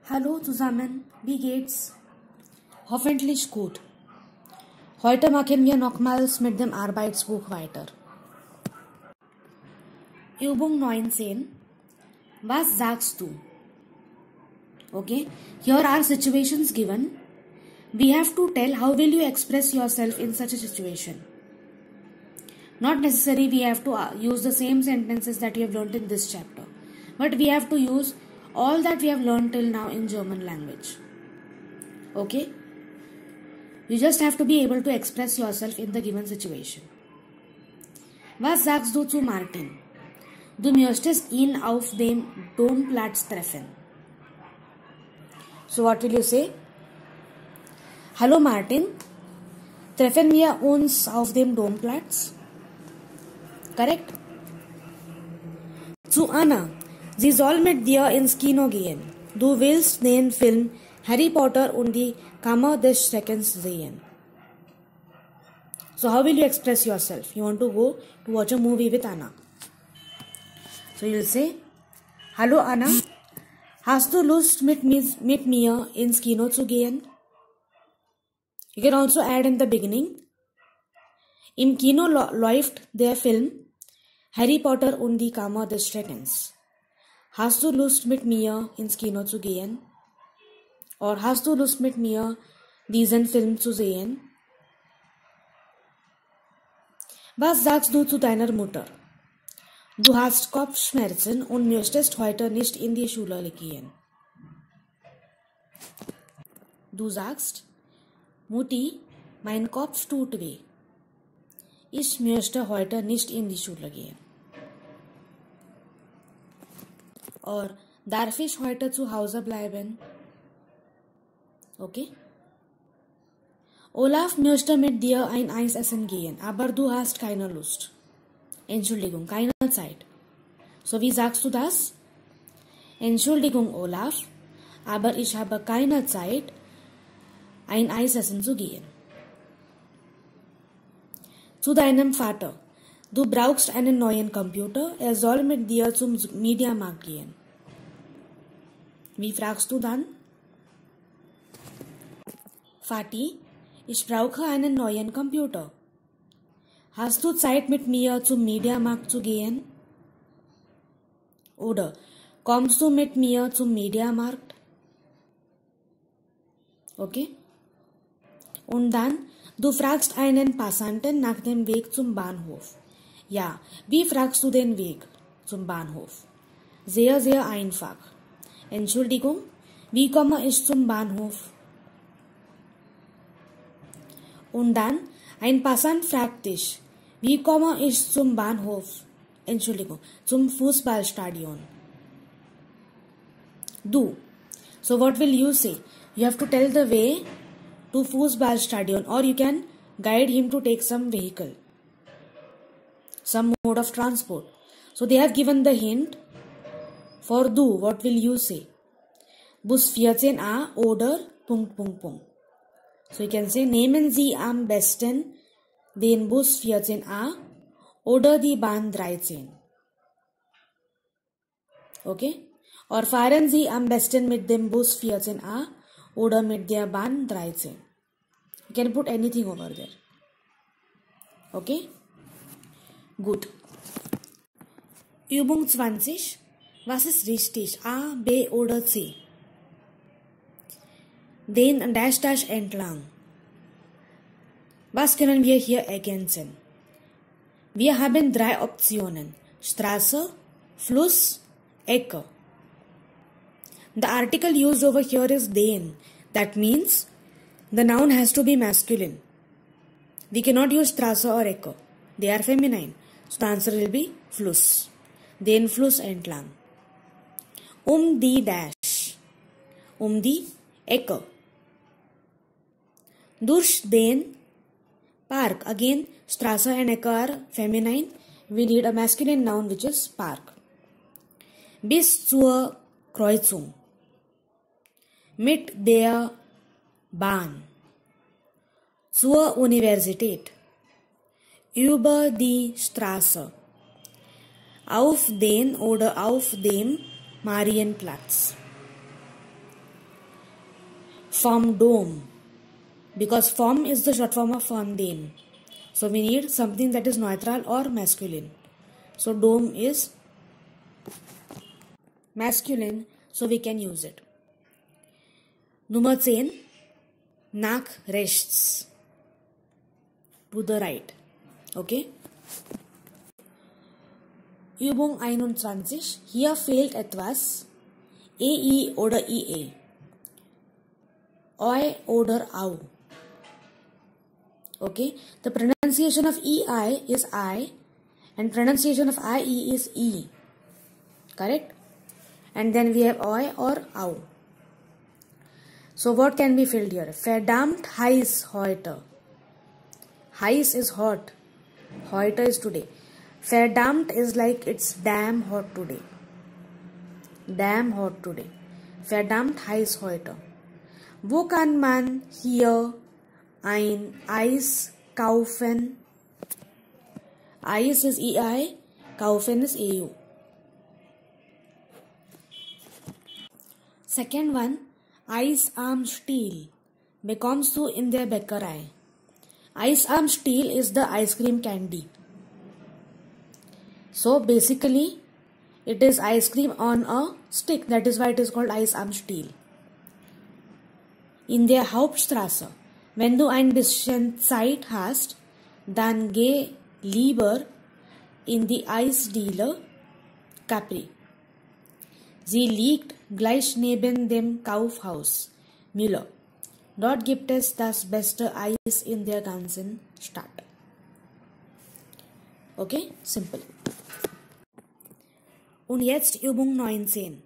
Hallo zusammen, wie geht's? Hoffentlich gut. Heute machen wir nochmals mit dem Arbeitsbuch weiter. Übung 19. Was sagst du? Okay, here are situations given. We have to tell how will you express yourself in such a situation. Not necessarily we have to use the same sentences that you have learnt in this chapter, but we have to use all that we have learned till now in German language. Okay? You just have to be able to express yourself in the given situation. Was sagst du zu Martin? Du möchtest ihn auf dem Domplatz treffen. So what will you say? Hallo Martin, treffen wir uns auf dem Domplatz? Correct? Zu Anna, sie soll mit dir ins Kino gehen. Du willst den Film Harry Potter und die Kammer des Schreckens sehen. So how will you express yourself? You want to go to watch a movie with Anna. So you will say, Hallo Anna, hast du Lust mit mir ins Kino zu gehen? You can also add in the beginning, im Kino läuft der Film Harry Potter und die Kammer des Schreckens. Hast du Lust mit mir ins Kino zu gehen? Or hast du Lust mit mir diesen Film zu sehen? Was sagst du zu deiner Mutter? Du hast Kopfschmerzen und möchtest heute nicht in die Schule gehen. Du sagst, Mutti, mein Kopf tut weh. Ich möchte heute nicht in die Schule gehen. Or darf ich heute zu Hause bleiben? Okay? Olaf möchte mit dir ein Eis essen gehen, aber du hast keine Lust. Entschuldigung, keine Zeit. So wie sagst du das? Entschuldigung, Olaf, aber ich habe keine Zeit, ein Eis essen zu gehen. Zu deinem Vater. Du brauchst einen neuen Computer, er soll mit dir zum Mediamarkt gehen. Wie fragst du dann? Vati, ich brauche einen neuen Computer. Hast du Zeit mit mir zum Mediamarkt zu gehen? Oder kommst du mit mir zum Mediamarkt? Okay? Und dann, du fragst einen Passanten nach dem Weg zum Bahnhof. Ja, wie fragst du den Weg zum Bahnhof? Sehr, sehr einfach. Entschuldigung, wie komme ich zum Bahnhof? Und dann, ein Passant fragt dich, wie komme ich zum Bahnhof? Entschuldigung, zum Fußballstadion. Du. So what will you say? You have to tell the way to Fußballstadion, or you can guide him to take some vehicle, some mode of transport. So they have given the hint. For du, what will you say? Bus 14a oder ... So you can say, nehmen Sie am besten den Bus 14a oder die Bahn 13. Okay? Or fahren Sie am besten mit dem Bus 14a oder mit der Bahn 13. You can put anything over there. Okay? Gut. Übung 20. Was ist richtig? A, B oder C? Den Dash Dash entlang. Was können wir hier ergänzen? Wir haben 3 Optionen. Straße, Fluss, Ecke. The article used over here is den. That means the noun has to be masculine. We cannot use Straße or Ecke. They are feminine. So the answer will be Fluss. Den Fluss entlang. Die Dash. Die Ecke. Durch den Park. Again, Straße and Ecke are feminine. We need a masculine noun which is Park. Bis zur Kreuzung. Mit der Bahn. Zur Universität. Über die Straße. Auf den oder auf dem Marienplatz. Vom Dom, because vom is the short form of von dem. So we need something that is neutral or masculine. So Dom is masculine, so we can use it. Nummer 10, nach rechts, to the right. Okay. Übung 21. Hier fehlt etwas. EI oder IE. Oi oder au. Okay. The pronunciation of EI is I and pronunciation of IE is E. Correct? And then we have oi or au. So what can be filled here? Verdammt heiß heute. Heiß is hot. Heute is today. Verdammt is like it's damn hot today. Damn hot today. Verdammt heiß heute. Wo kann man hier ein Eis kaufen? Eis is EI, kaufen is AU. Second one, Eis am Stiel. Bekommst du in der Bäckerei. Eis am Stiel is the ice cream candy. So basically it is ice cream on a stick. That is why it is called Eis am Stiel. In der Hauptstraße. Wenn du ein bisschen Zeit hast, dann geh lieber in die Eisdiele Capri. Sie liegt gleich neben dem Kaufhaus Müller. Dort gibt es das beste Eis in der ganzen Stadt. Okay, simple. Und jetzt Übung 19.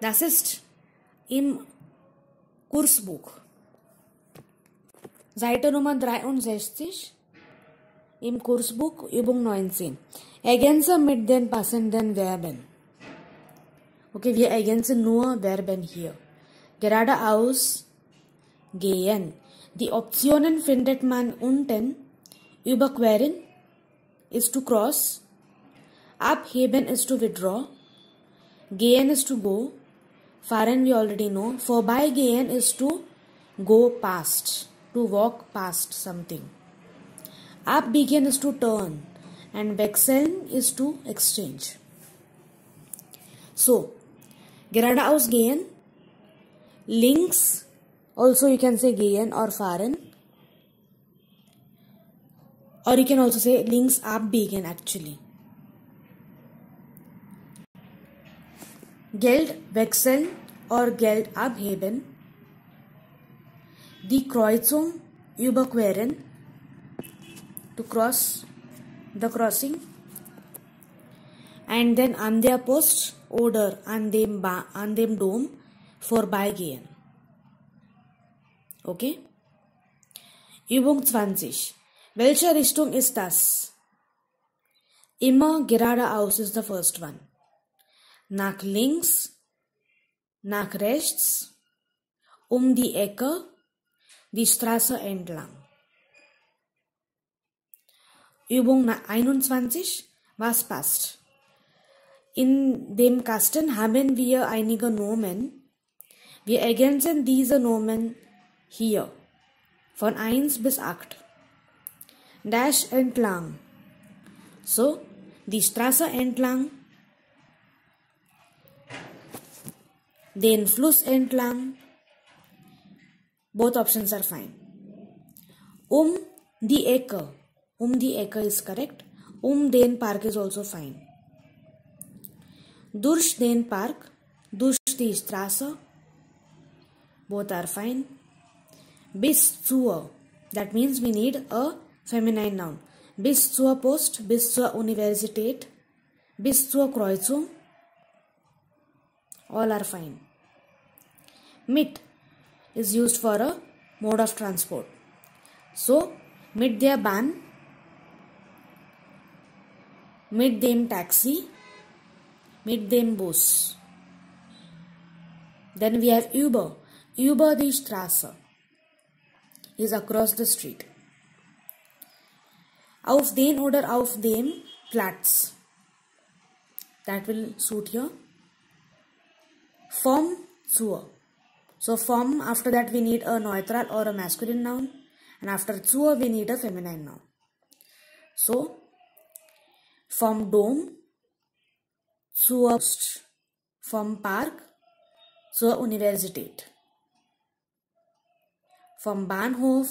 Das ist im Kursbuch. Seite Nummer 63 im Kursbuch Übung 19. Ergänze mit den passenden Verben. Okay, wir ergänzen nur Verben hier. Geradeaus gehen. Die Optionen findet man unten. Überqueren is to cross. Abheben is to withdraw. Gehen is to go. Fahren we already know. Vorbeigehen is to go past. To walk past something. Abbiegen is to turn. And wechseln is to exchange. So, geradeaus gehen. Links, also you can say gehen or fahren. Or you can also say links abbiegen actually. Geld wechseln or Geld abheben. Die Kreuzung überqueren. To cross the crossing. And then an der Post oder an dem Dom vorbeigehen. Okay? Übung 20. Welche Richtung ist das? Immer geradeaus is the first one. Nach links, nach rechts, um die Ecke, die Straße entlang. Übung 21. Was passt? In dem Kasten haben wir einige Nomen. Wir ergänzen diese Nomen hier. Von 1 bis 8. Dash entlang. So, die Straße entlang. Den Fluss entlang. Both options are fine. Die Ecke. Die Ecke is correct. Den Park is also fine. Durch den Park. Durch die Straße. Both are fine. Bis zur. That means we need a feminine noun. Bis zur Post. Bis zur Universität. Bis zur Kreuzung. All are fine. Mit is used for a mode of transport. So, mit der Bahn, mit dem Taxi, mit dem Bus. Then we have Über. Über die Straße is across the street. Auf den oder auf dem Platz. That will suit here. Vom zur. So from after that we need a neutral or a masculine noun, and after zur we need a feminine noun. So vom Dom zur Post, vom Park zur Universität, vom Bahnhof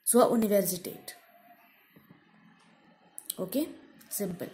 zur Universität. Okay, simple.